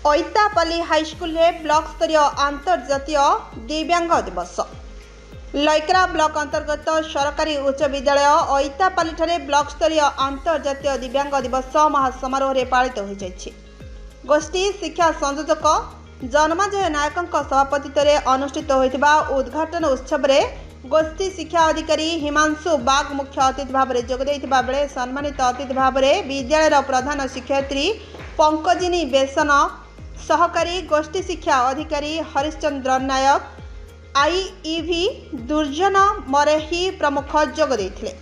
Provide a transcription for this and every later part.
ऐतापाली high school block स्तरीय अंतर्जातीय दिव्यांग दिवस लैकरा ब्लॉक अंतर्गत सरकारी उच्च विद्यालय ऐतापाली ब्लॉक स्तरीय अंतर्जातीय दिव्यांग दिवस महासमारोह पालित हो जाइछि। गोष्ठी शिक्षा संयोजक जन्माजय नायक सभापतित्व अनुष्ठित होइतिबा उद्घाटन उत्सव में गोष्ठी शिक्षा अधिकारी हिमांशु बाग मुख्य अतिथि भाव में जोग देइतिबा बेले सम्मानित अतिथि भाव में विद्यालय प्रधान शिक्षयित्री पंकजिनी बेसन, सहकारी गोष्ठी शिक्षा अधिकारी हरिश्चंद्र नायक, आईईवी दुर्जन मरेही प्रमुख जोग देइथिले।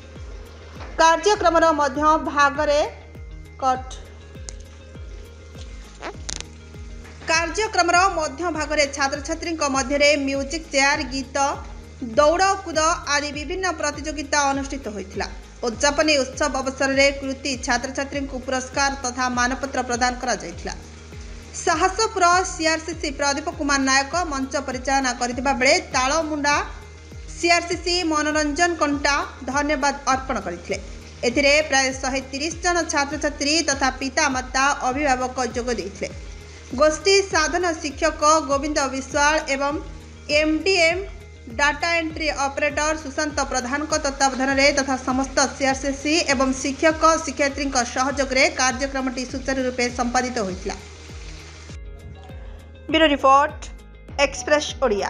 कार्यक्रम मध्य भागरे छात्र छात्री मध्य म्यूजिक चेयर, गीत, दौड़ कूद आदि विभिन्न प्रतियोगिता अनुष्ठित होइथिला। उद्यापनी उत्सव अवसर में कृति छात्र छात्री पुरस्कार तथा मानपत्र प्रदान करा जाइथिला। साहसपुर सीआरसीसी प्रदीप कुमार नायक मंच परिचालना करथिबा बेले तालमुंडा सीआरसीसी मनोरंजन कंटा धन्यवाद अर्पण करथिले। एथिरे प्राय 130 जन छात्र छात्री तथा पिता माता अभिभावक जोग देइथिले। गोष्ठी साधन शिक्षक गोविंद विश्वाल एवं MDM data entry operator Sushant Pradhan तत्वावधान तथा समस्त सीआरसीसी एवं शिक्षक शिक्षयित्री सहयोग में कार्यक्रमटी सुचारू रूपे संपादित होइतिला। Bureau report express Odia.